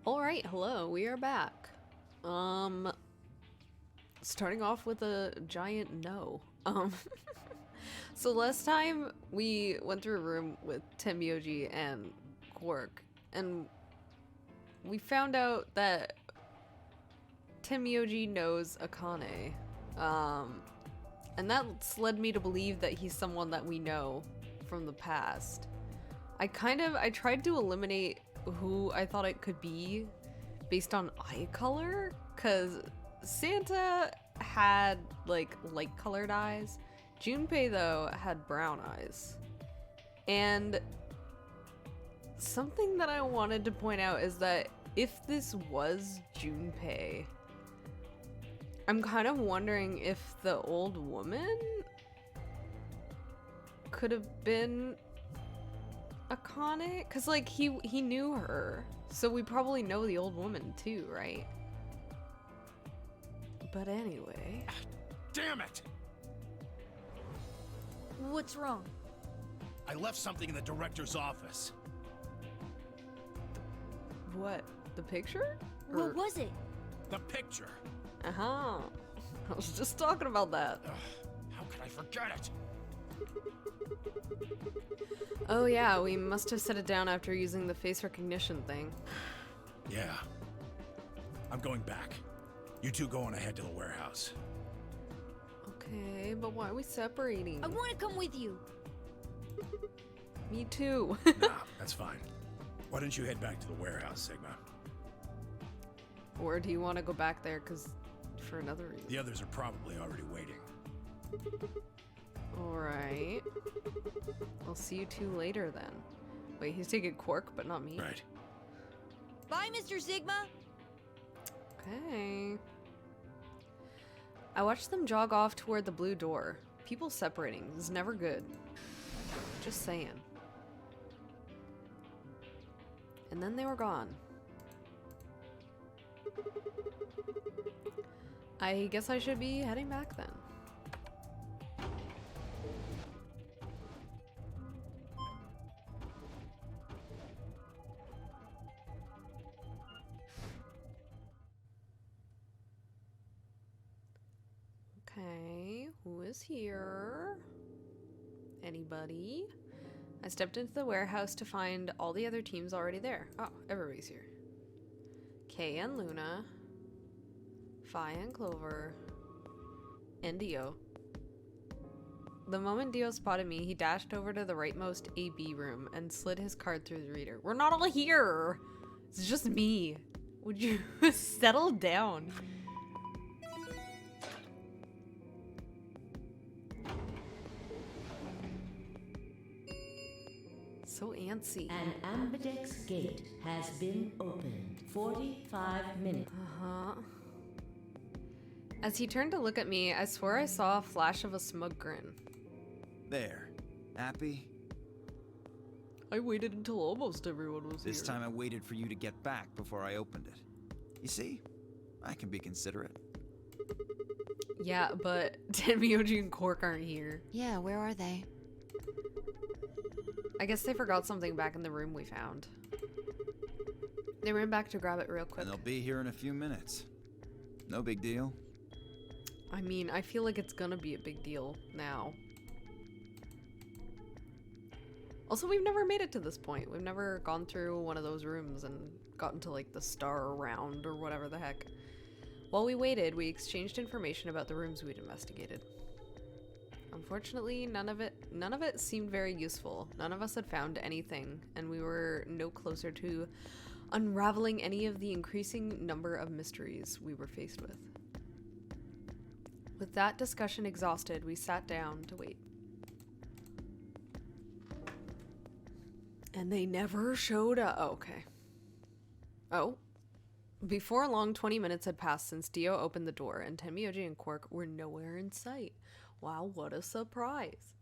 Alright, hello, we are back. Starting off with a giant no. So last time we went through a room with Tenmyouji and Quark, and we found out that Tenmyouji knows Akane. And that's led me to believe that he's someone that we know from the past. I tried to eliminate who I thought it could be based on eye color, because Santa had like light colored eyes. Junpei though had brown eyes. And something that I wanted to point out is that if this was Junpei, I'm kind of wondering if the old woman could have been Akane, because like he knew her, so we probably know the old woman too, right? But anyway. Damn it! What's wrong? I left something in the director's office. What? The picture? What was it? The picture. Uh-huh. I was just talking about that. Ugh, how could I forget it? Oh yeah, we must have set it down after using the face recognition thing. Yeah. I'm going back. You two go on ahead to the warehouse. Okay, but why are we separating? I want to come with you. Me too. Nah, that's fine. Why don't you head back to the warehouse, Sigma? Or do you want to go back there for another reason? The others are probably already waiting. Alright. I'll see you two later then. Wait, he's taking Quark, but not me? Right. Bye, Mr. Sigma. Okay. I watched them jog off toward the blue door. People separating is never good. Just saying. And then they were gone. I guess I should be heading back then. Okay, who is here? Anybody? I stepped into the warehouse to find all the other teams already there. Oh, everybody's here. Kay and Luna, Fi and Clover, and Dio. The moment Dio spotted me, he dashed over to the rightmost AB room and slid his card through the reader. We're not all here! It's just me. Would you settle down? So antsy. An Ambidex gate has been opened. 45 minutes. Uh-huh. As he turned to look at me, I swore I saw a flash of a smug grin. There. Happy? I waited until almost everyone was This here. time I waited for you to get back before I opened it. You see? I can be considerate. Yeah, but Tenmyouji and Quark aren't here. Yeah, where are they? I guess they forgot something back in the room we found. They ran back to grab it real quick. And they'll be here in a few minutes. No big deal. I mean, I feel like it's gonna be a big deal now. Also, we've never made it to this point. We've never gone through one of those rooms and gotten to like the star round or whatever the heck. While we waited, we exchanged information about the rooms we'd investigated. Unfortunately, none of it seemed very useful. None of us had found anything, and we were no closer to unraveling any of the increasing number of mysteries we were faced with. With that discussion exhausted, we sat down to wait. And they never showed up. Oh, okay. Oh. Before long, 20 minutes had passed since Dio opened the door, and Tenmyouji and Quark were nowhere in sight. Wow, what a surprise.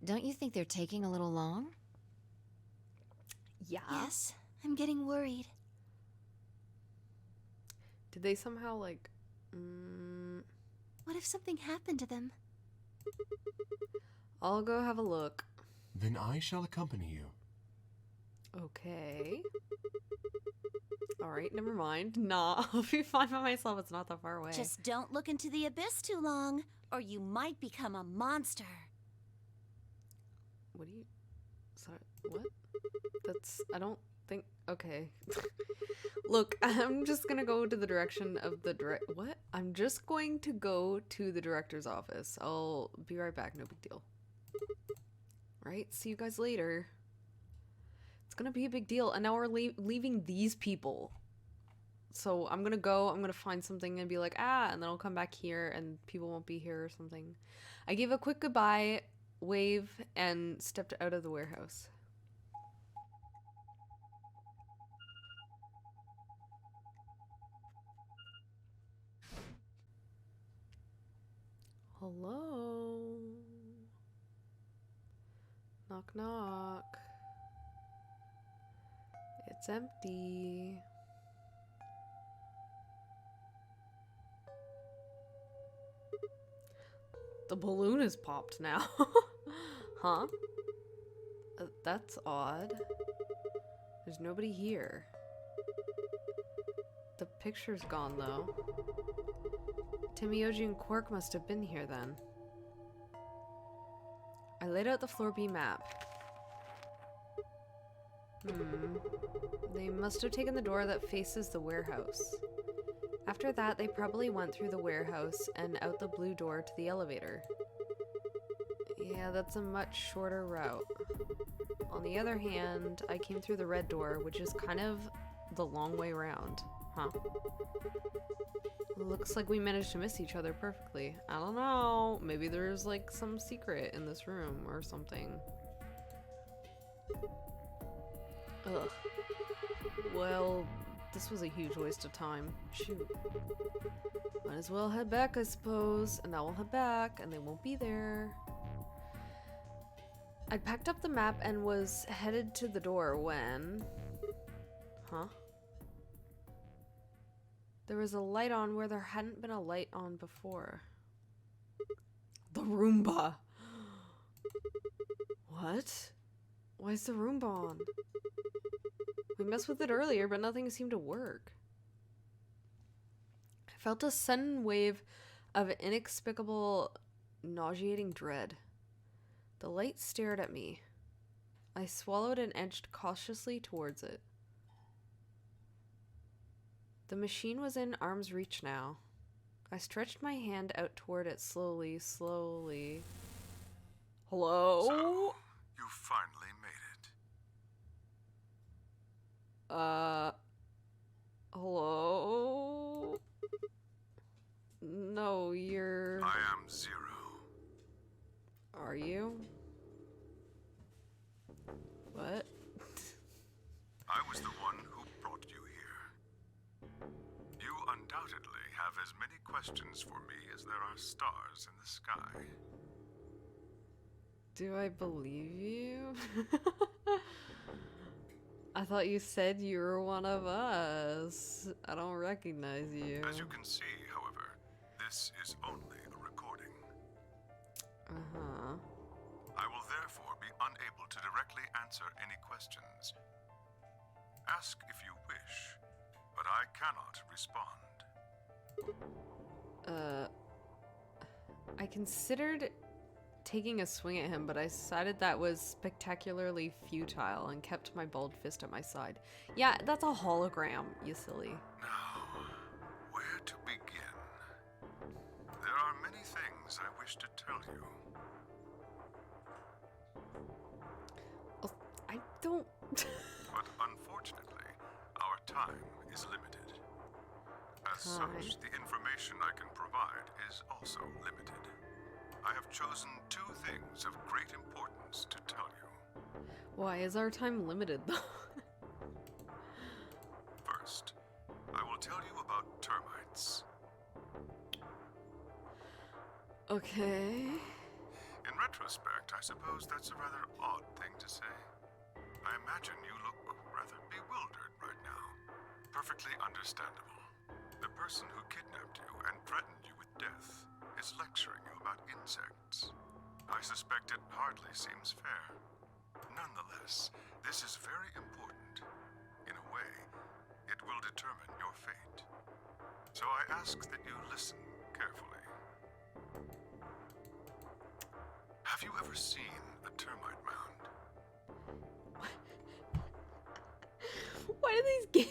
Don't you think they're taking a little long? Yeah. Yes, I'm getting worried. Did they somehow, like, What if something happened to them? I'll go have a look. Then I shall accompany you. Okay. Alright, never mind. Nah, I'll be fine by myself. It's not that far away. Just don't look into the abyss too long, or you might become a monster. What do you... Sorry, what? That's... I don't think... Okay. Look, I'm just gonna go to the direction of the What? I'm just going to go to the director's office. I'll be right back. No big deal. Right? See you guys later. It's gonna be a big deal. And now we're leaving these people. So I'm gonna go. I'm gonna find something and be like, ah, and then I'll come back here and people won't be here or something. I gave a quick goodbye, wave, and stepped out of the warehouse. Hello? Knock knock. It's empty. The balloon is popped now. Huh? That's odd. There's nobody here. The picture's gone though. Tenmyouji and Quark must have been here then. I laid out the floor B map. They must have taken the door that faces the warehouse. After that, they probably went through the warehouse and out the blue door to the elevator. Yeah, that's a much shorter route. On the other hand, I came through the red door, which is kind of the long way around. Huh? Looks like we managed to miss each other perfectly. I don't know. Maybe there's like some secret in this room or something. Ugh. Well, this was a huge waste of time. Shoot. Might as well head back, I suppose. And now we'll head back, and they won't be there. I packed up the map and was headed to the door when... Huh? There was a light on where there hadn't been a light on before. The Roomba! What? Why is the Roomba on? We messed with it earlier, but nothing seemed to work. I felt a sudden wave of inexplicable, nauseating dread. The light stared at me. I swallowed and edged cautiously towards it. The machine was in arm's reach now. I stretched my hand out toward it slowly. Hello? So, you finally made it. Hello? No, you're... I am Zero. Are you? What? I was the one who brought you here. You undoubtedly have as many questions for me as there are stars in the sky. Do I believe you? I thought you said you were one of us. I don't recognize you. As you can see, however, this is only a recording. Uh-huh. I will therefore be unable to directly answer any questions. Ask if you wish, but I cannot respond. I considered taking a swing at him, but I decided that was spectacularly futile and kept my bald fist at my side. Yeah, that's a hologram, you silly. Now, where to begin? There are many things I wish to tell you. Well, I don't... But unfortunately, our time is limited. As such, the information I can provide is also limited. I have chosen two things of great importance to tell you. Why is our time limited, though? First, I will tell you about termites. Okay. In retrospect, I suppose that's a rather odd thing to say. I imagine you look rather bewildered right now. Perfectly understandable. The person who kidnapped you and threatened you with death is lecturing you about insects. I suspect it hardly seems fair. Nonetheless, this is very important. In a way, it will determine So I ask that you listen carefully. Have you ever seen a termite mound? Why do these games...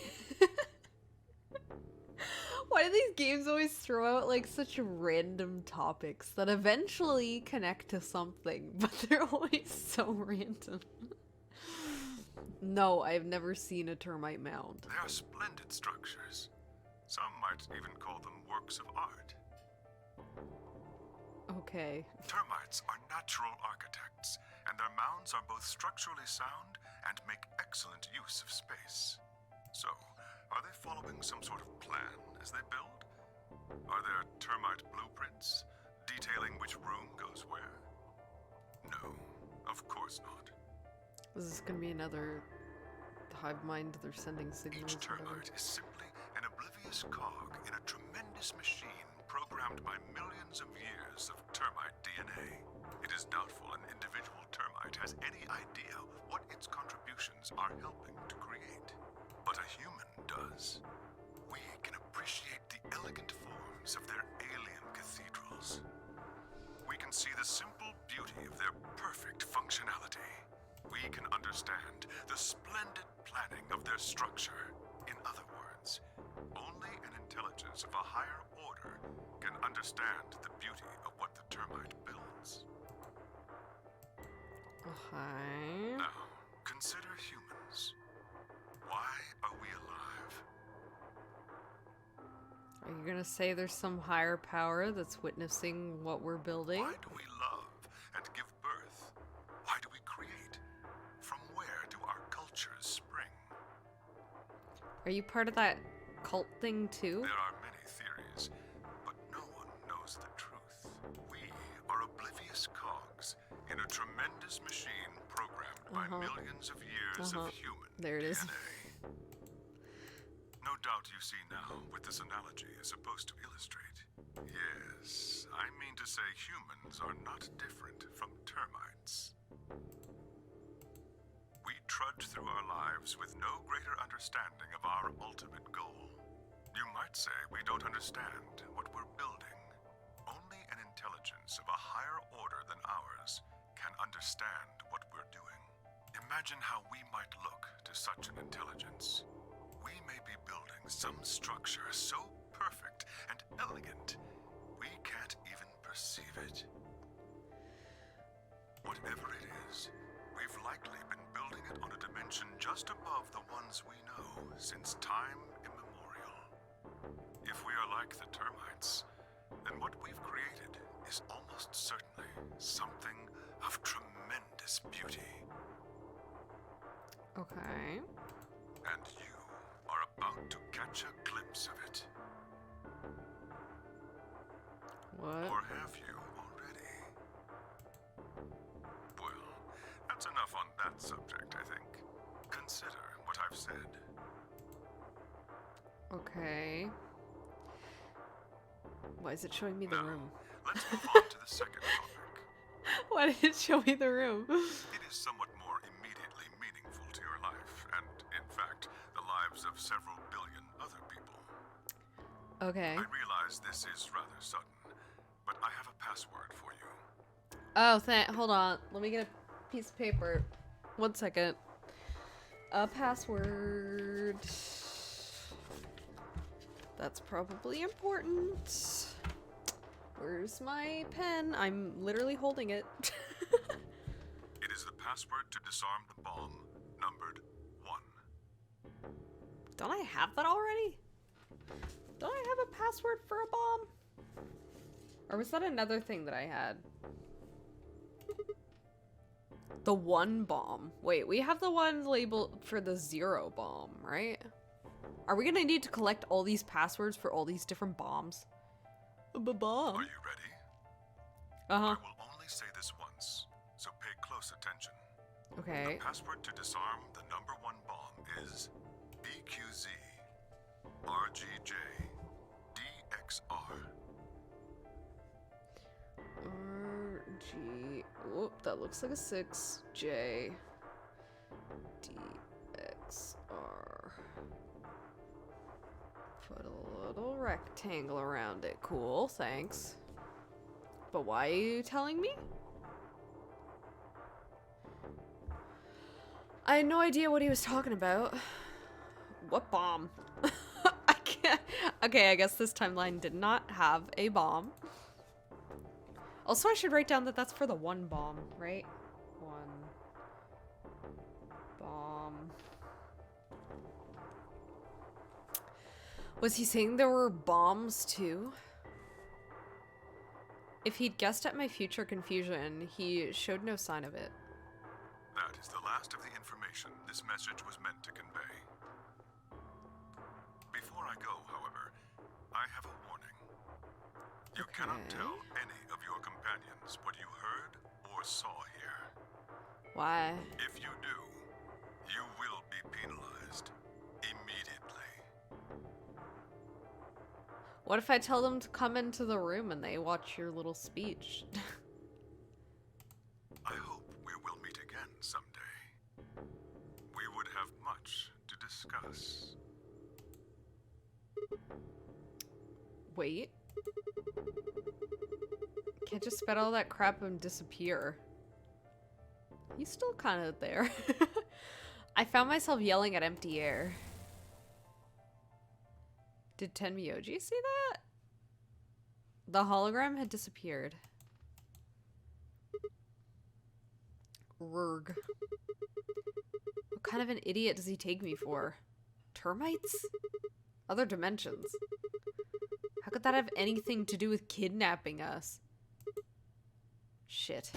Why do these games always throw out like such random topics that eventually connect to something, but they're always so random? No, I've never seen a termite mound. They are splendid structures. Some might even call them works of art. Okay. Termites are natural architects, and their mounds are both structurally sound and make excellent use of space. So, are they following some sort of plan as they build? Are there termite blueprints detailing which room goes where? No, of course not. This is gonna be another hive mind. They're sending signals. Each termite is simply an oblivious cog in a tremendous machine programmed by millions of years of termite DNA. It is doubtful an individual termite has any idea what its contributions are helping to create. But a human does. We can appreciate the elegant forms of their alien cathedrals. We can see the simple beauty of their perfect functionality. We can understand the splendid planning of their structure. In other words, only an intelligence of a higher order can understand the beauty of what the termite builds. Okay. Now, consider humans. Why are we alive? Are you gonna say there's some higher power that's witnessing what we're building? Why do we love and give birth? Why do we create? From where do our cultures spring? Are you part of that cult thing too? There are many theories, but no one knows the truth. We are oblivious cogs in a tremendous machine programmed by millions of years of human There it is. DNA. No doubt you see now what this analogy is supposed to illustrate. Yes, I mean to say humans are not different from termites. We trudge through our lives with no greater understanding of our ultimate goal. You might say we don't understand what we're building. Only an intelligence of a higher order than ours can understand what we're doing. Imagine how we might look to such an intelligence. We may be building some structure so perfect and elegant, we can't even perceive it. Whatever it is, we've likely been building it on a dimension just above the ones we know since time immemorial. If we are like the termites, then what we've created is almost certainly something of tremendous beauty. Okay. And you are about to catch a glimpse of it. What? Or have you already? Well, that's enough on that subject, I think. Consider what I've said. Okay. Why is it showing me the Now, room? let's move on to the second topic. Why did it show me the room? It is somewhat more immediately meaningful to your life, and in fact, the lives of several billion other people. Okay. I realize this is rather sudden, but I have a password for you. Oh, hold on. Let me get a piece of paper. 1 second. A password. That's probably important. Where's my pen? I'm literally holding it. It is the password to disarm the bomb, numbered 1. Don't I have that already? Don't I have a password for a bomb? Or was that another thing that I had? The 1 bomb. Wait, we have the one labeled for the 0 bomb, right? Are we gonna need to collect all these passwords for all these different bombs? Bomb. Are you ready? Uh-huh. I will only say this once, so pay close attention. Okay. The password to disarm the number 1 bomb is BQZ RGJ DXR. RG. Whoop, that looks like a 6. J. DXR. Put a little rectangle around it. Cool, thanks. But why are you telling me? I had no idea what he was talking about. What bomb? I can't. Okay, I guess this timeline did not have a bomb. Also, I should write down that that's for the one bomb, right? One bomb. Was he saying there were bombs too? If he'd guessed at my future confusion, he showed no sign of it. That is the last of the information this message was meant to convey. Before I go, however, I have a warning. You cannot tell any of your companions what you heard or saw here. Why? If you do, you will be penalized immediately. What if I tell them to come into the room and they watch your little speech? I hope we will meet again someday. We would have much to discuss. Wait. Can't just spit all that crap and disappear. He's still kind of there. I found myself yelling at empty air. Did Tenmyouji see that? The hologram had disappeared. Rurg. What kind of an idiot does he take me for? Termites? Other dimensions. How could that have anything to do with kidnapping us? Shit.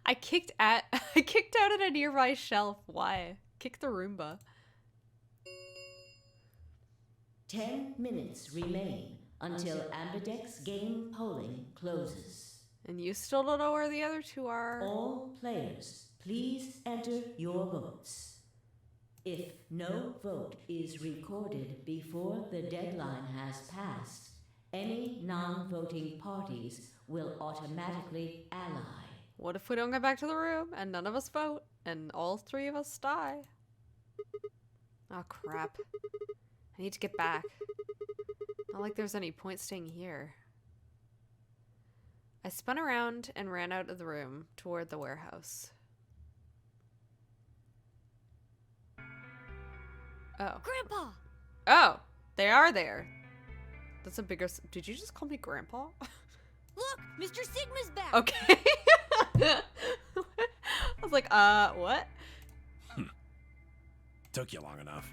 I kicked out at a nearby shelf. Why? Kick the Roomba. 10 minutes remain until Ambidex game polling closes. And you still don't know where the other two are. All players, please enter your votes. If no vote is recorded before the deadline has passed, any non-voting parties will automatically ally. What if we don't get back to the room and none of us vote and all three of us die? Oh crap. I need to get back. Not like there's any point staying here. I spun around and ran out of the room toward the warehouse. Oh. Grandpa! Oh, they are there. That's a bigger... Did you just call me Grandpa? Look, Mr. Sigma's back! Okay. I was like, what? Took you long enough.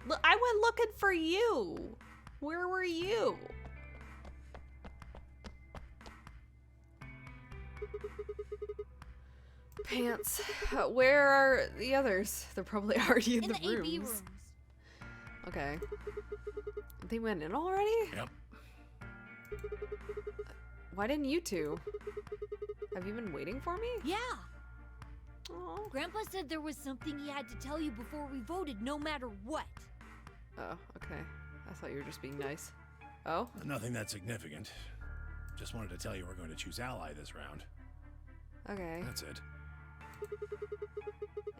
Look, I went looking for you. Where were you? Pants. Where are the others? They're probably already in the AB rooms. rooms. Okay. They went in already? Yep. Why didn't you two? Have you been waiting for me? Yeah. Aw. Grandpa said there was something he had to tell you before we voted, no matter what. Oh, okay. I thought you were just being nice. Oh? Nothing that significant. Just wanted to tell you we're going to choose ally this round. Okay. That's it.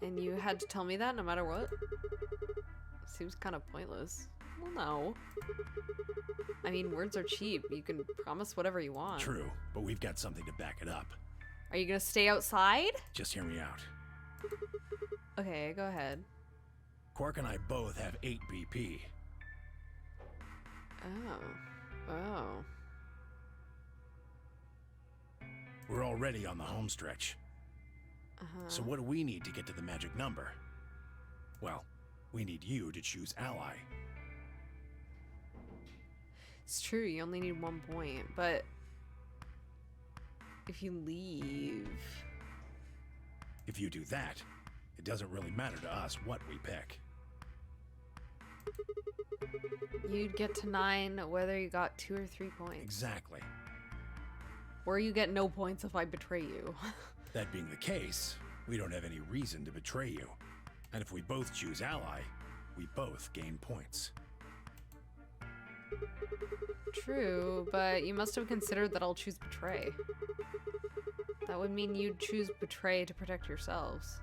And you had to tell me that no matter what? Seems kind of pointless. Well, no. I mean, words are cheap. You can promise whatever you want. True, but we've got something to back it up. Are you gonna stay outside? Just hear me out. Okay, go ahead. Quark and I both have 8 BP. Oh. Oh. We're already on the home stretch. So what do we need to get to the magic number? Well, we need you to choose ally. It's true, you only need 1 point, but if you leave... If you do that, it doesn't really matter to us what we pick. You'd get to 9 whether you got 2 or 3 points. Exactly. Or you get no points if I betray you. That being the case, we don't have any reason to betray you. And if we both choose ally, we both gain points. True, but you must have considered that I'll choose betray. That would mean you'd choose betray to protect yourselves.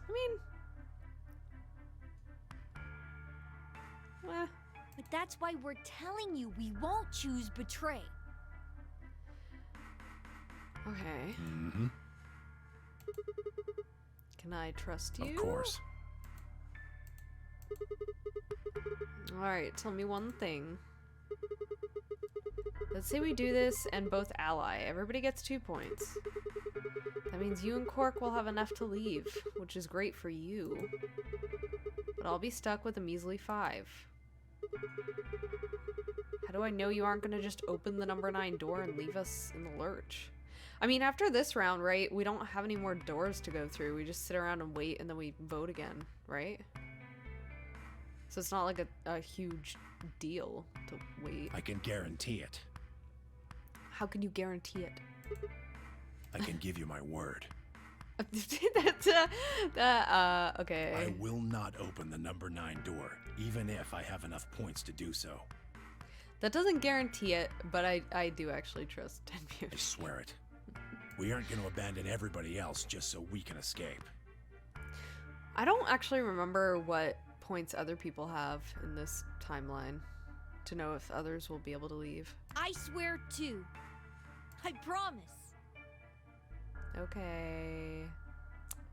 I mean... But that's why we're telling you we won't choose betray. Okay. Mm-hmm. Can I trust you? Of course. Alright, tell me one thing. Let's say we do this and both ally. Everybody gets 2 points. That means you and Quark will have enough to leave, which is great for you. But I'll be stuck with a measly 5. How do I know you aren't gonna just open the number 9 door and leave us in the lurch? I mean, after this round, right, we don't have any more doors to go through. We just sit around and wait and then we vote again, right? So it's not like a huge deal to wait. I can guarantee it. How can you guarantee it? I can give you my word. That's okay. I will not open the number 9 door, even if I have enough points to do so. That doesn't guarantee it, but I do actually trust Tenmyouji. I swear it. We aren't going to abandon everybody else just so we can escape. I don't actually remember what points other people have in this timeline to know if others will be able to leave. I swear too. I promise. Okay.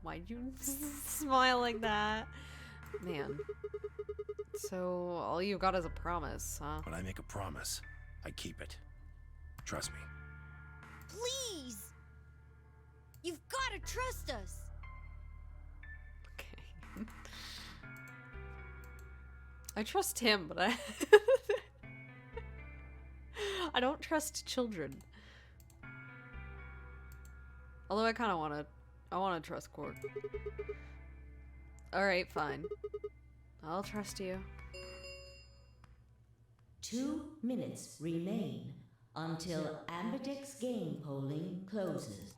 Why'd you smile like that? Man. So all you got is a promise, huh? When I make a promise, I keep it. Trust me. Please! You've got to trust us. Okay. I trust him, but I don't trust children. Although I kind of want to trust Quark. All right, fine. I'll trust you. 2 minutes remain until Ambidex game polling closes.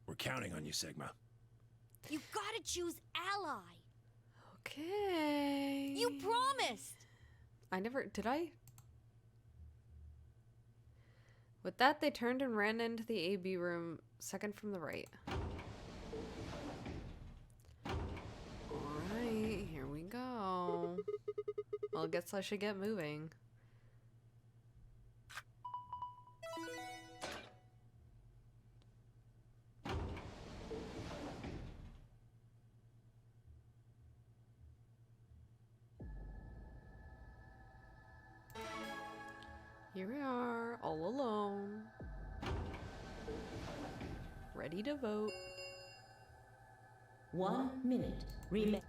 We're counting on you, Sigma. You gotta choose ally. Okay. You promised. Did I? With that, they turned and ran into the AB room, second from the right. Alright, here we go. Well, I guess I should get moving. Here we are, all alone. Ready to vote. 1 minute remain.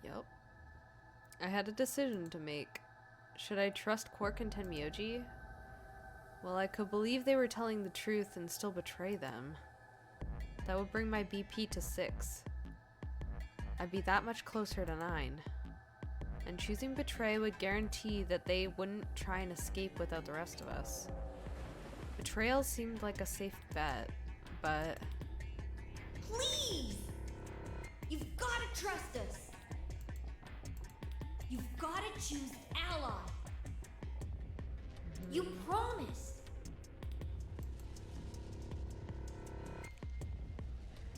Yep. I had a decision to make. Should I trust Quark and Tenmyouji? Well, I could believe they were telling the truth and still betray them. That would bring my BP to 6. I'd be that much closer to 9. And choosing betray would guarantee that they wouldn't try and escape without the rest of us. Betrayals seemed like a safe bet, but... Please! You've gotta trust us. You've gotta choose ally. You promised.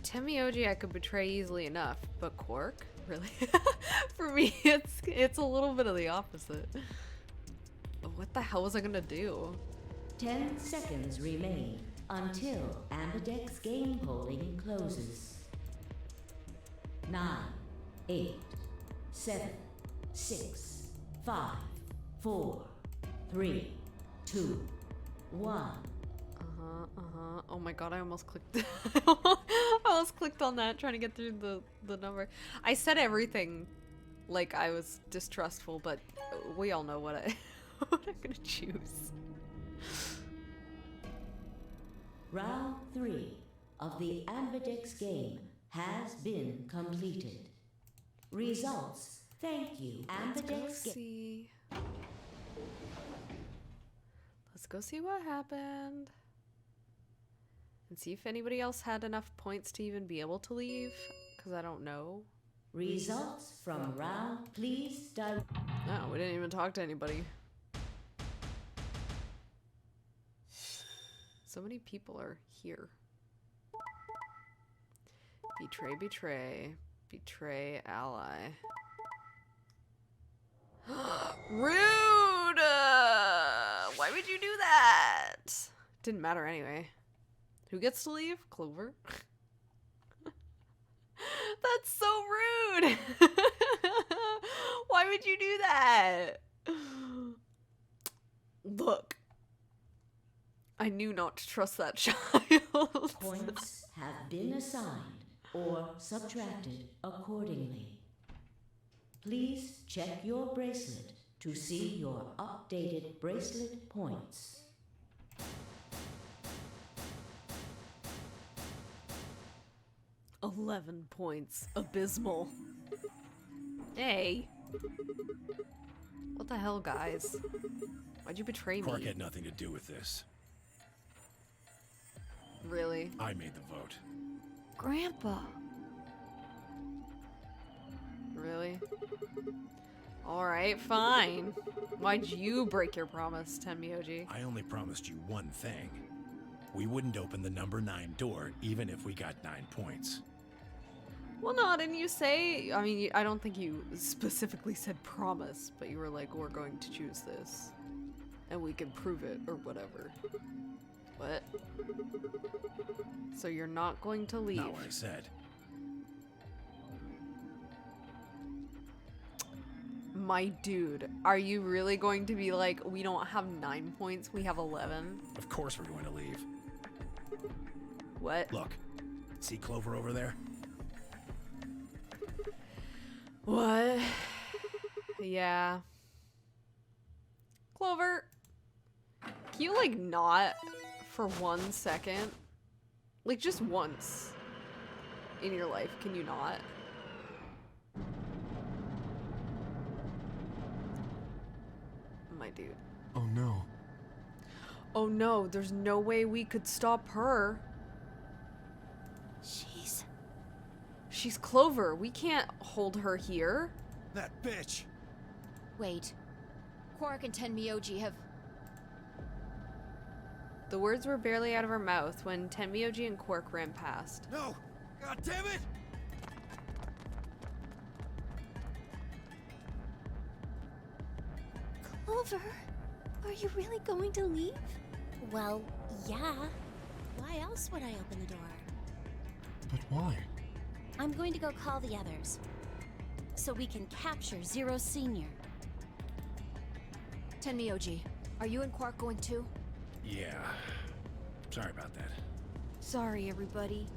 Tenmyouji I could betray easily enough, but Quark? Really? For me, it's a little bit of the opposite. What the hell was I gonna do? 10 seconds remain until Ambidex game polling closes. 9, 8, 7, 6, 5, 4, 3, 2, 1. Oh my god, I almost clicked. I almost clicked on that trying to get through the number. I said everything like I was distrustful, but we all know what what I'm gonna choose. Round 3 of the Ambidex game has been completed. Results. Thank you, Ambidex Games. Let's go see what happened. And see if anybody else had enough points to even be able to leave, because I don't know. Results from round, please direct. No, we didn't even talk to anybody. So many people are here. Betray ally. Rude! Why would you do that? Didn't matter anyway. Who gets to leave? Clover? That's so rude! Why would you do that? Look. I knew not to trust that child. Points have been assigned or subtracted accordingly. Please check your bracelet to see your updated bracelet points. $11 points. Abysmal. Hey. What the hell, guys? Why'd you betray me? Quark had nothing to do with this. Really? I made the vote. Grandpa. Really? Alright, fine. Why'd you break your promise, Tenmyouji? I only promised you one thing. We wouldn't open the number 9 door, even if we got 9 points. Well, no, didn't you say... I mean, I don't think you specifically said promise, but you were like, we're going to choose this. And we can prove it, or whatever. What? So you're not going to leave? Not what I said. My dude, are you really going to be like, we don't have 9 points, we have 11? Of course we're going to leave. What? Look, see Clover over there? What? Yeah. Clover, can you like not for 1 second? Like just once in your life, can you not? My dude. Oh no. Oh no, there's no way we could stop her. She's Clover. We can't hold her here. That bitch! Wait. Quark and Tenmyouji have... The words were barely out of her mouth when Tenmyouji and Quark ran past. No! God damn it! Clover, are you really going to leave? Well, yeah. Why else would I open the door? But why? I'm going to go call the others. So we can capture Zero Senior. Tenmyouji, are you and Quark going too? Yeah. Sorry about that. Sorry, everybody.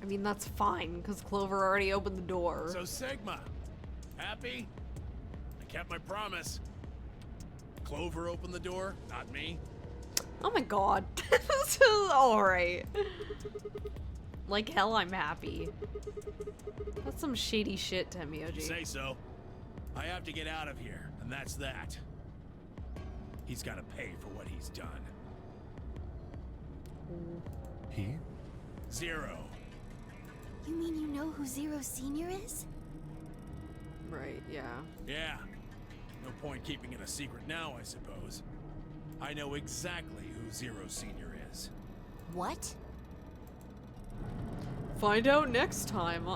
I mean, that's fine, because Clover already opened the door. So Sigma, happy? I kept my promise. Clover opened the door, not me. Oh my god. This is alright. Like hell, I'm happy. That's some shady shit, Tenmyouji. Say so. I have to get out of here, and that's that. He's got to pay for what he's done. He? Zero. You mean you know who Zero Senior is? Right, yeah. Yeah. No point keeping it a secret now, I suppose. I know exactly who Zero Senior is. What? Find out next time.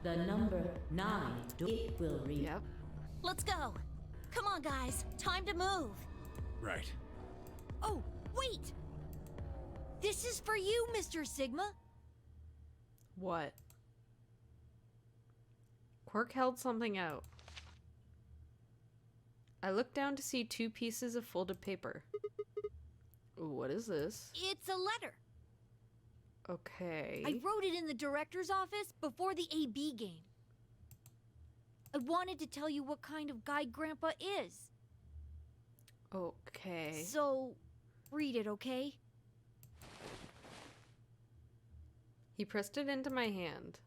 The number 9, it will read. Yep. Let's go. Come on, guys. Time to move. Right. Oh, wait! This is for you, Mr. Sigma. What? Quark held something out. I looked down to see 2 pieces of folded paper. Ooh, what is this? It's a letter. Okay. I wrote it in the director's office before the AB game. I wanted to tell you what kind of guy Grandpa is. Okay. So, read it, okay? He pressed it into my hand.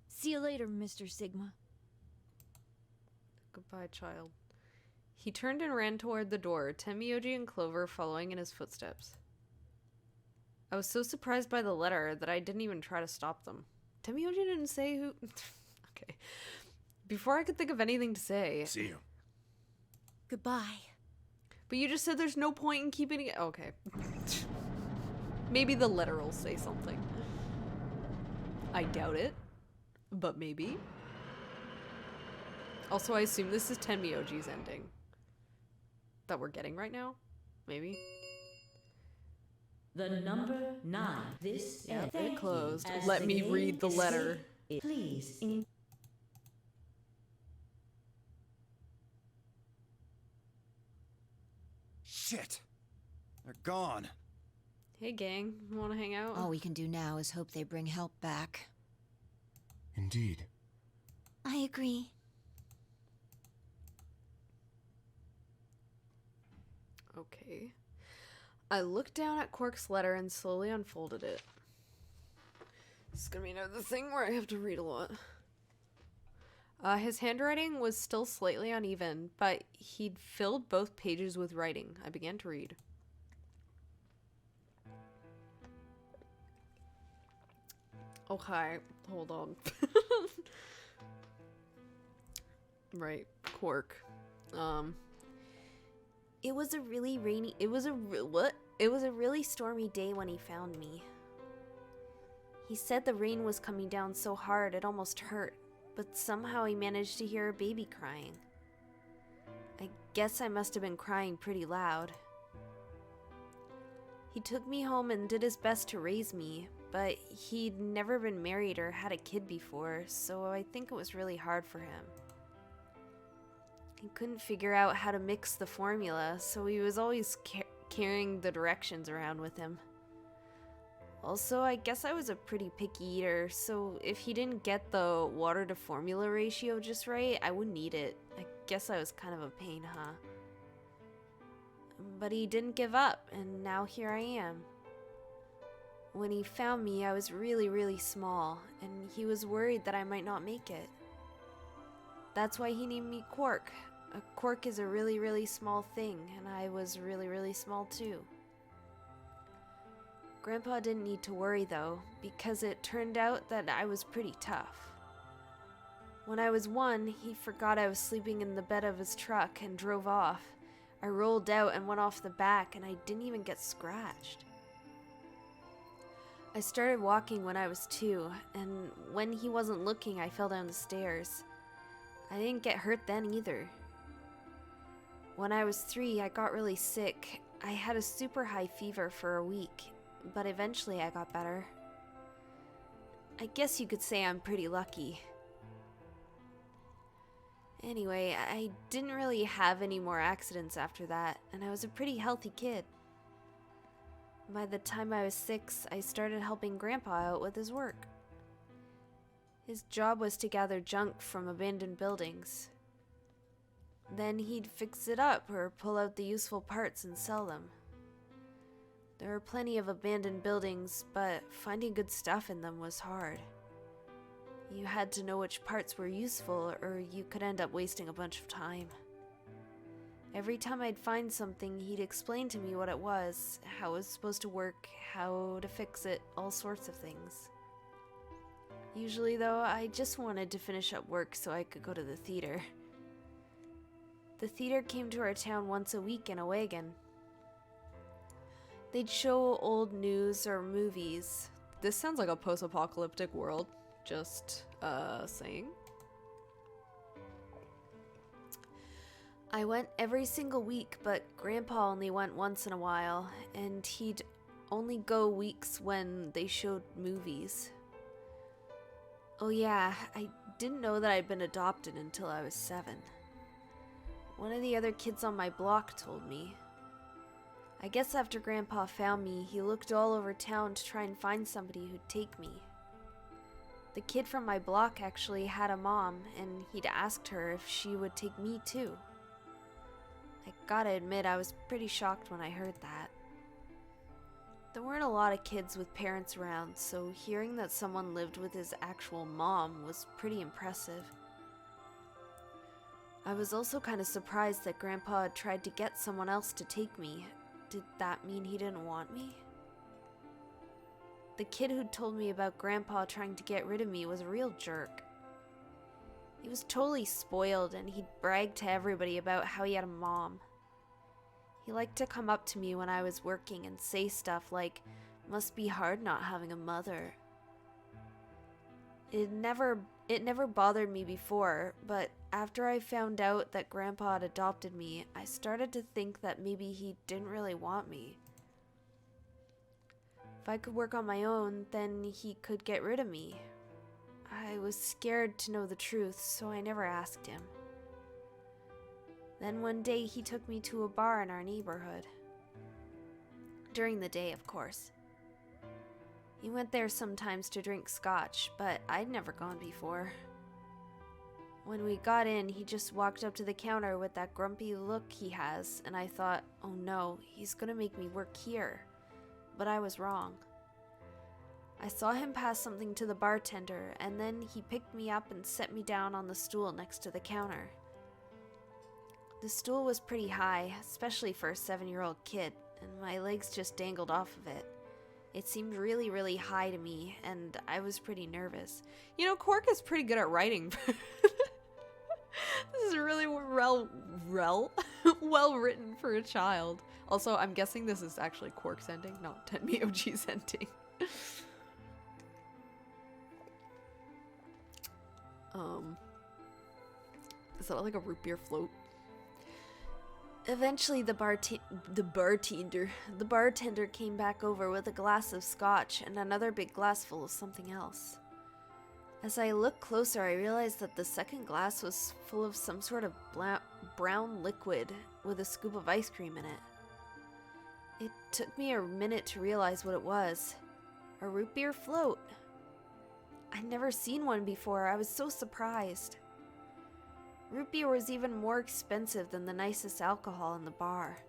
See you later, Mr. Sigma. Goodbye, child. He turned and ran toward the door, Tenmyouji and Clover following in his footsteps. I was so surprised by the letter that I didn't even try to stop them. Tenmyouji didn't say who... Okay. Before I could think of anything to say... See you. Goodbye. But you just said there's no point in keeping it... Okay. Maybe the letter will say something. I doubt it, but maybe. Also, I assume this is Tenmyouji's ending that we're getting right now. Maybe. The number 9. This Yeah, end they closed. as Let the me game read the is letter. saved. Please. Shit! They're gone. Hey gang, wanna hang out? All we can do now is hope they bring help back. Indeed. I agree. Okay. I looked down at Quark's letter and slowly unfolded it. This is gonna be another thing where I have to read a lot. His handwriting was still slightly uneven, but he'd filled both pages with writing. I began to read. Okay, hold on. Right, Quark. It was a really rainy. It was a really stormy day when he found me. He said the rain was coming down so hard it almost hurt, but somehow he managed to hear a baby crying. I guess I must have been crying pretty loud. He took me home and did his best to raise me, but he'd never been married or had a kid before, so I think it was really hard for him. He couldn't figure out how to mix the formula, so he was always carrying the directions around with him. Also, I guess I was a pretty picky eater, so if he didn't get the water to formula ratio just right, I wouldn't eat it. I guess I was kind of a pain, huh? But he didn't give up, and now here I am. When he found me, I was really, really small, and he was worried that I might not make it. That's why he named me Quark. A quark is a really, really small thing, and I was really, really small too. Grandpa didn't need to worry though, because it turned out that I was pretty tough. When I was 1, he forgot I was sleeping in the bed of his truck and drove off. I rolled out and went off the back, and I didn't even get scratched. I started walking when I was 2, and when he wasn't looking, I fell down the stairs. I didn't get hurt then either. When I was 3, I got really sick. I had a super high fever for a week, but eventually I got better. I guess you could say I'm pretty lucky. Anyway, I didn't really have any more accidents after that, and I was a pretty healthy kid. By the time I was 6, I started helping Grandpa out with his work. His job was to gather junk from abandoned buildings. Then he'd fix it up or pull out the useful parts and sell them. There were plenty of abandoned buildings, but finding good stuff in them was hard. You had to know which parts were useful, or you could end up wasting a bunch of time. Every time I'd find something, he'd explain to me what it was, how it was supposed to work, how to fix it, all sorts of things. Usually, though, I just wanted to finish up work so I could go to the theater. The theater came to our town once a week in a wagon. They'd show old news or movies. This sounds like a post-apocalyptic world. Just, saying. I went every single week, but Grandpa only went once in a while, and he'd only go weeks when they showed movies. Oh yeah, I didn't know that I'd been adopted until I was 7. One of the other kids on my block told me. I guess after Grandpa found me, he looked all over town to try and find somebody who'd take me. The kid from my block actually had a mom, and he'd asked her if she would take me too. I gotta admit, I was pretty shocked when I heard that. There weren't a lot of kids with parents around, so hearing that someone lived with his actual mom was pretty impressive. I was also kind of surprised that Grandpa had tried to get someone else to take me. Did that mean he didn't want me? The kid who'd told me about Grandpa trying to get rid of me was a real jerk. He was totally spoiled, and he'd brag to everybody about how he had a mom. He liked to come up to me when I was working and say stuff like, Must be hard not having a mother. It never bothered me before, but after I found out that Grandpa had adopted me, I started to think that maybe he didn't really want me. If I could work on my own, then he could get rid of me. I was scared to know the truth, so I never asked him. Then one day he took me to a bar in our neighborhood. During the day, of course. He went there sometimes to drink scotch, but I'd never gone before. When we got in, he just walked up to the counter with that grumpy look he has, and I thought, oh no, he's gonna make me work here. But I was wrong. I saw him pass something to the bartender, and then he picked me up and set me down on the stool next to the counter. The stool was pretty high, especially for a 7-year-old kid, and my legs just dangled off of it. It seemed really, really high to me, and I was pretty nervous. You know, Quark is pretty good at writing. This is really well written for a child. Also, I'm guessing this is actually Quark's ending, not Tenmyouji's ending. Is that like a root beer float? Eventually, the bartender came back over with a glass of scotch and another big glass full of something else. As I looked closer, I realized that the second glass was full of some sort of brown liquid with a scoop of ice cream in it. It took me a minute to realize what it was. A root beer float. I'd never seen one before. I was so surprised. Root beer was even more expensive than the nicest alcohol in the bar.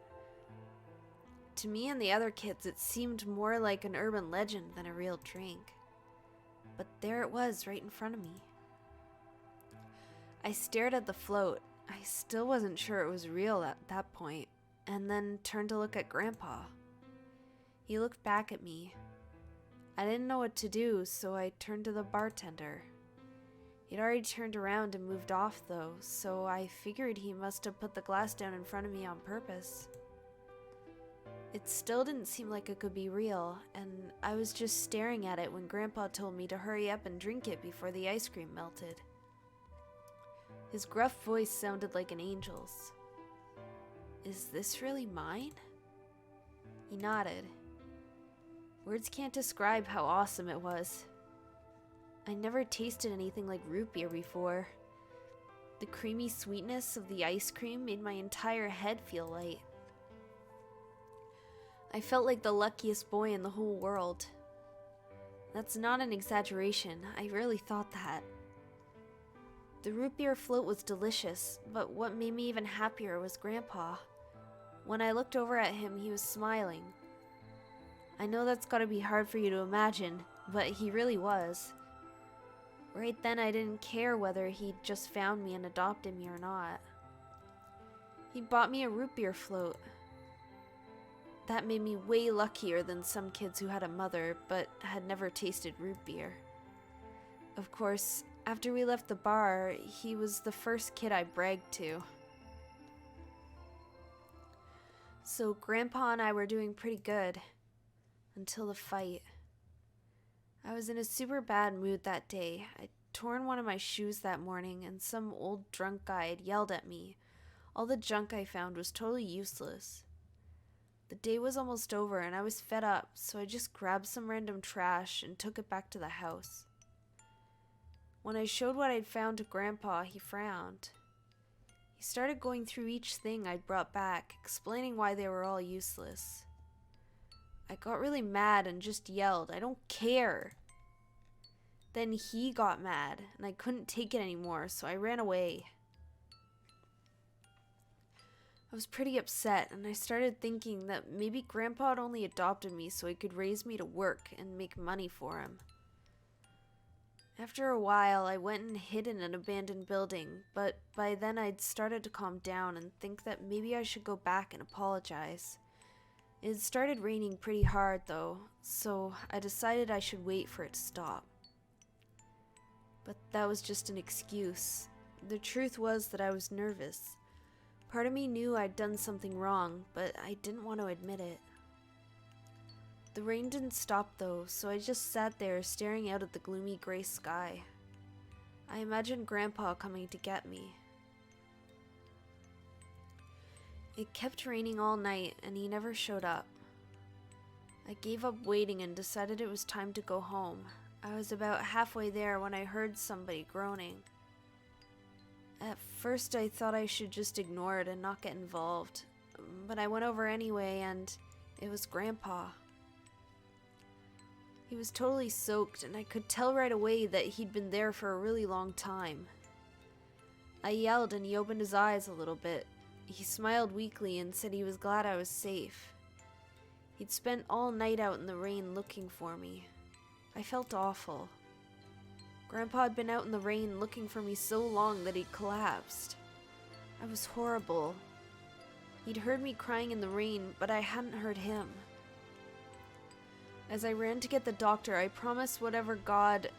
To me and the other kids, it seemed more like an urban legend than a real drink. But there it was, right in front of me. I stared at the float. I still wasn't sure it was real at that point, and then turned to look at Grandpa. He looked back at me. I didn't know what to do, so I turned to the bartender. He'd already turned around and moved off though, so I figured he must have put the glass down in front of me on purpose. It still didn't seem like it could be real, and I was just staring at it when Grandpa told me to hurry up and drink it before the ice cream melted. His gruff voice sounded like an angel's. Is this really mine? He nodded. Words can't describe how awesome it was. I never tasted anything like root beer before. The creamy sweetness of the ice cream made my entire head feel light. I felt like the luckiest boy in the whole world. That's not an exaggeration, I really thought that. The root beer float was delicious, but what made me even happier was Grandpa. When I looked over at him, he was smiling. I know that's gotta be hard for you to imagine, but he really was. Right then, I didn't care whether he'd just found me and adopted me or not. He bought me a root beer float. That made me way luckier than some kids who had a mother but had never tasted root beer. Of course, after we left the bar, he was the first kid I bragged to. So Grandpa and I were doing pretty good. Until the fight. I was in a super bad mood that day. I'd torn one of my shoes that morning, and some old drunk guy had yelled at me. All the junk I found was totally useless. The day was almost over, and I was fed up, so I just grabbed some random trash and took it back to the house. When I showed what I'd found to Grandpa, he frowned. He started going through each thing I'd brought back, explaining why they were all useless. I got really mad and just yelled, "I don't care!" Then he got mad, and I couldn't take it anymore, so I ran away. I was pretty upset, and I started thinking that maybe Grandpa had only adopted me so he could raise me to work and make money for him. After a while, I went and hid in an abandoned building, but by then I'd started to calm down and think that maybe I should go back and apologize. It started raining pretty hard though, so I decided I should wait for it to stop. But that was just an excuse. The truth was that I was nervous. Part of me knew I'd done something wrong, but I didn't want to admit it. The rain didn't stop though, so I just sat there staring out at the gloomy gray sky. I imagined Grandpa coming to get me. It kept raining all night and he never showed up. I gave up waiting and decided it was time to go home. I was about halfway there when I heard somebody groaning. At first I thought I should just ignore it and not get involved, but I went over anyway and it was Grandpa. He was totally soaked and I could tell right away that he'd been there for a really long time. I yelled and he opened his eyes a little bit. He smiled weakly and said he was glad I was safe. He'd spent all night out in the rain looking for me. I felt awful. Grandpa had been out in the rain looking for me so long that he'd collapsed. I was horrible. He'd heard me crying in the rain, but I hadn't heard him. As I ran to get the doctor, I promised whatever God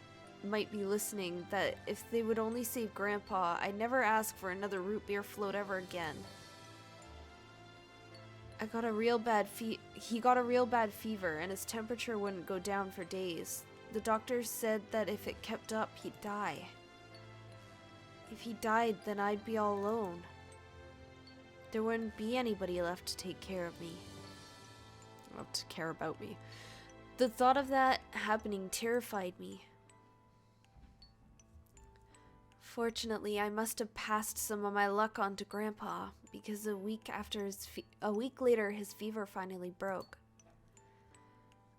might be listening that if they would only save Grandpa, I'd never ask for another root beer float ever again. He got a real bad fever and his temperature wouldn't go down for days. The doctor said that if it kept up, he'd die. If he died, then I'd be all alone. There wouldn't be anybody left to take care of me. Well, to care about me. The thought of that happening terrified me. Fortunately, I must have passed some of my luck on to Grandpa, because a week later his fever finally broke.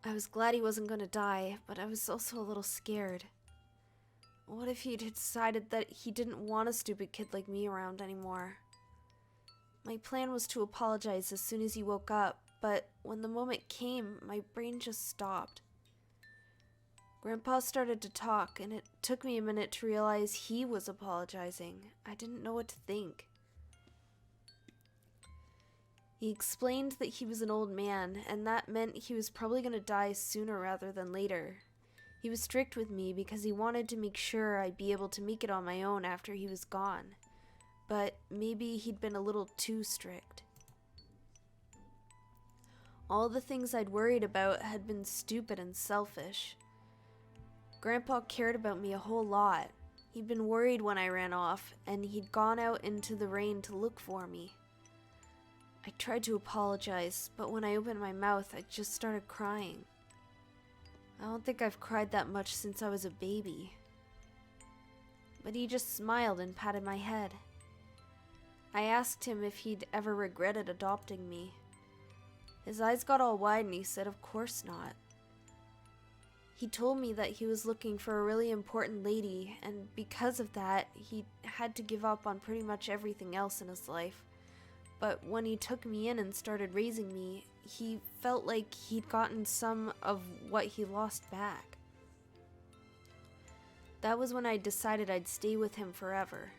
I was glad he wasn't going to die, but I was also a little scared. What if he'd decided that he didn't want a stupid kid like me around anymore? My plan was to apologize as soon as he woke up, but when the moment came, my brain just stopped. Grandpa started to talk, and it took me a minute to realize he was apologizing. I didn't know what to think. He explained that he was an old man, and that meant he was probably going to die sooner rather than later. He was strict with me because he wanted to make sure I'd be able to make it on my own after he was gone. But maybe he'd been a little too strict. All the things I'd worried about had been stupid and selfish. Grandpa cared about me a whole lot. He'd been worried when I ran off, and he'd gone out into the rain to look for me. I tried to apologize, but when I opened my mouth, I just started crying. I don't think I've cried that much since I was a baby. But he just smiled and patted my head. I asked him if he'd ever regretted adopting me. His eyes got all wide and he said, "Of course not." He told me that he was looking for a really important lady, and because of that, he had to give up on pretty much everything else in his life. But when he took me in and started raising me, he felt like he'd gotten some of what he lost back. That was when I decided I'd stay with him forever.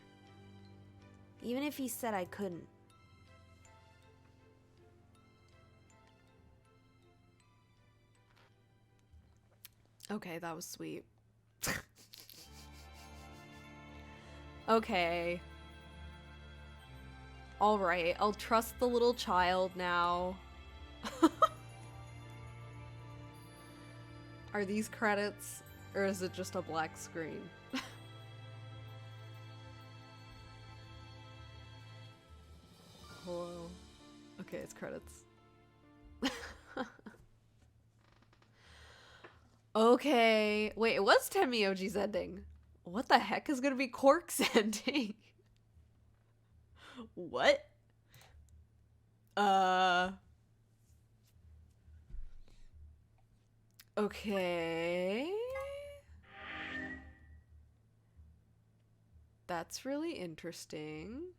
Even if he said I couldn't. Okay, that was sweet. Okay. Alright, I'll trust the little child now. Are these credits, or is it just a black screen? Hello. Okay, it's credits. Okay. Wait, it was Tenmyouji's ending. What the heck is gonna be Quark's ending? What? Okay. That's really interesting.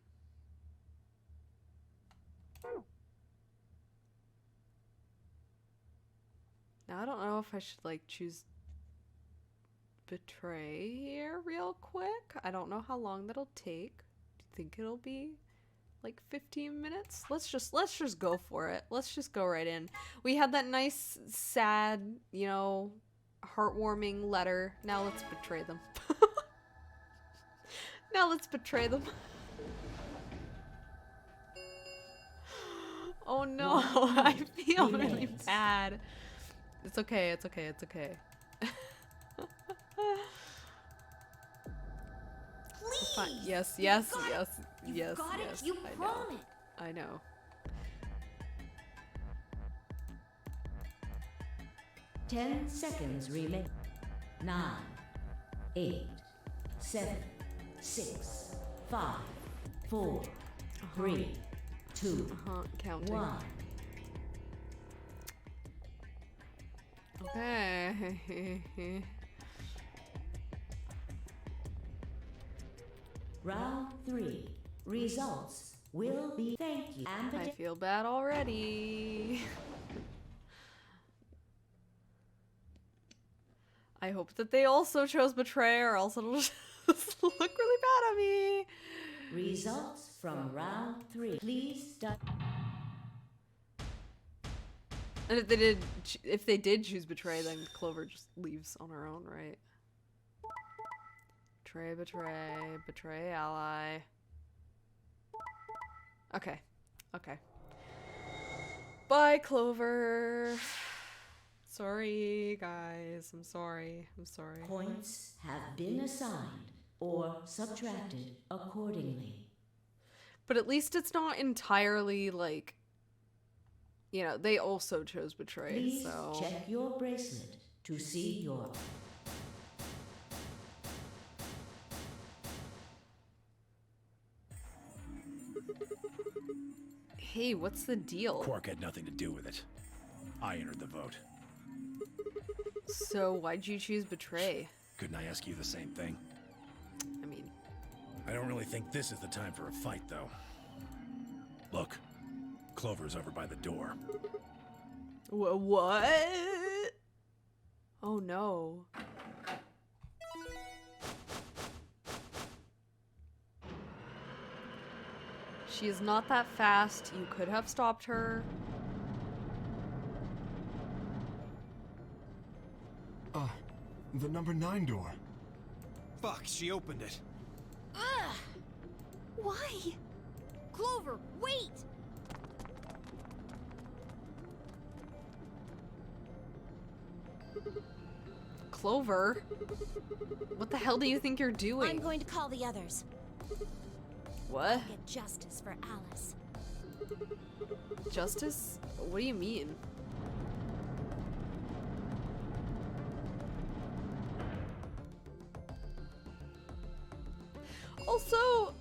Now I don't know if I should like choose betray here real quick. I don't know how long that'll take. Do you think it'll be like 15 minutes? Let's just go for it. Let's just go right in. We had that nice, sad, you know, heartwarming letter. Now let's betray them. Now let's betray them. Oh no, I feel really bad. It's okay, it's okay, it's okay. Please! Yes, yes, got it. yes, You've yes, got it. yes. You I know. promised. I know. 10 seconds remain. 9, 8, 7, 6, 5, 4, 3, 2, Counting. 1. Okay. Round 3. Results will be. Thank you. I feel bad already. I hope that they also chose Betray, or else it'll just look really bad on me. Results from round 3. Please start. And if they did choose Betray, then Clover just leaves on her own, right? Betray ally. Okay. Okay. Bye, Clover. Sorry, guys. I'm sorry. I'm sorry. Points have been assigned or subtracted accordingly. But at least it's not entirely like, you know, they also chose Betray, Please so... check your bracelet to see your... Hey, what's the deal? Quark had nothing to do with it. I entered the vote. So why'd you choose Betray? Couldn't I ask you the same thing? I mean... I don't really think this is the time for a fight, though. Look, Clover's over by the door. What? Oh no. She is not that fast. You could have stopped her. The number 9 door. Fuck, she opened it. Ugh! Why? Clover, wait! Clover? What the hell do you think you're doing? I'm going to call the others. What? Get justice for Alice. Justice? What do you mean? Also,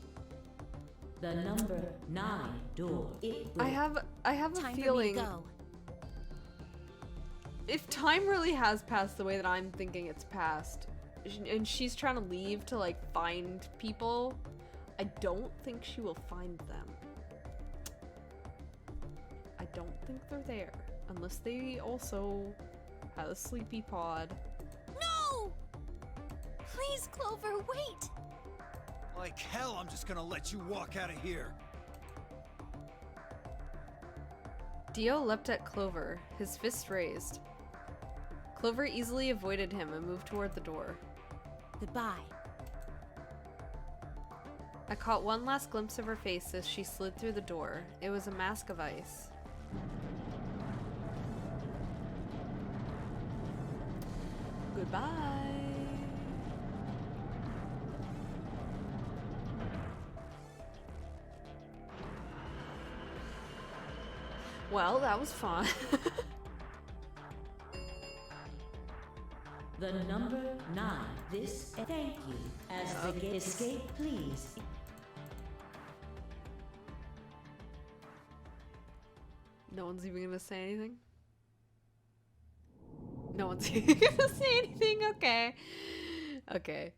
The number 9 door. It will... I have a Time feeling for me to go. if time really has passed the way that I'm thinking it's passed, and she's trying to leave to like find people, I don't think she will find them. I don't think they're there, unless they also have a sleepy pod. No! Please, Clover, wait! Like hell, I'm just gonna let you walk out of here. Dio leapt at Clover, his fist raised. Clover easily avoided him and moved toward the door. Goodbye. I caught one last glimpse of her face as she slid through the door. It was a mask of ice. Goodbye. Well, that was fun. The number 9. This... Thank you. As the gate... Escape, please. No one's even gonna say anything? No one's even gonna say anything? Okay. Okay.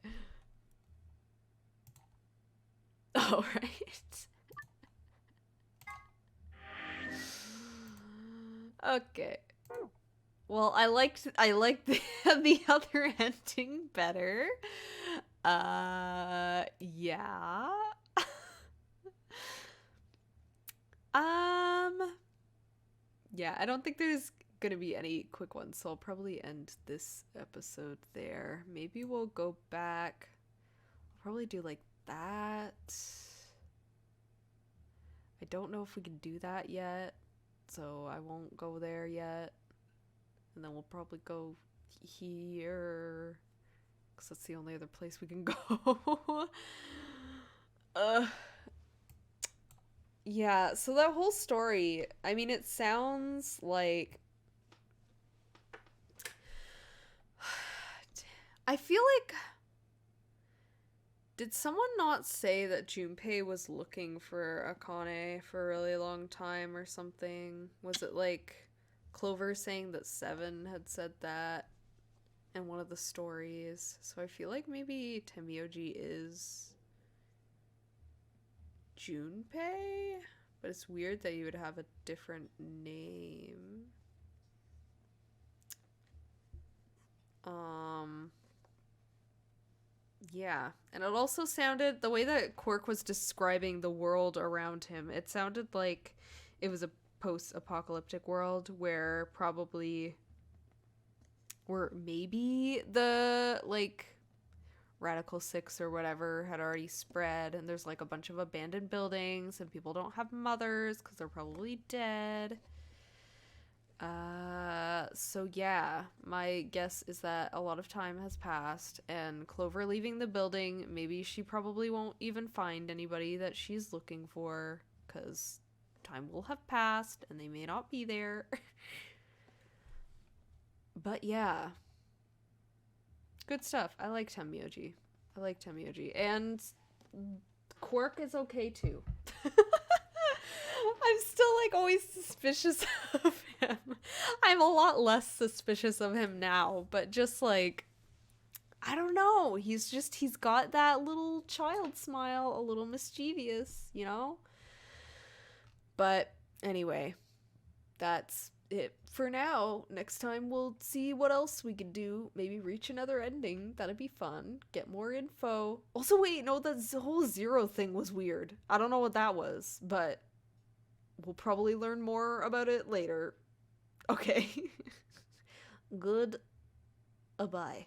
Alright. Okay. Well, I liked the, the other ending better. Yeah. Yeah, I don't think there's gonna be any quick ones, so I'll probably end this episode there. Maybe we'll go back. I'll probably do like that. I don't know if we can do that yet, so I won't go there yet. And then we'll probably go here. Because that's the only other place we can go. Yeah, so that whole story, I mean, it sounds like... I feel like... Did someone not say that Junpei was looking for Akane for a really long time or something? Was it like Clover saying that Seven had said that in one of the stories? So I feel like maybe Tenmyouji is Junpei? But it's weird that you would have a different name. Yeah, and it also sounded, the way that Quark was describing the world around him, it sounded like it was a post-apocalyptic world where maybe the, like, Radical Six or whatever had already spread, and there's, like, a bunch of abandoned buildings, and people don't have mothers because they're probably dead. So yeah, my guess is that a lot of time has passed, and Clover leaving the building, maybe she probably won't even find anybody that she's looking for, because time will have passed, and they may not be there. But yeah. Good stuff. I like Tenmyouji. And Quark is okay too. I'm still, like, always suspicious of him. I'm a lot less suspicious of him now, but just, like, I don't know. He's got that little child smile, a little mischievous, you know? But anyway, that's it for now. Next time we'll see what else we can do. Maybe reach another ending. That'd be fun. Get more info. Also, wait, no, that whole Zero thing was weird. I don't know what that was, but we'll probably learn more about it later. Okay. Goodbye.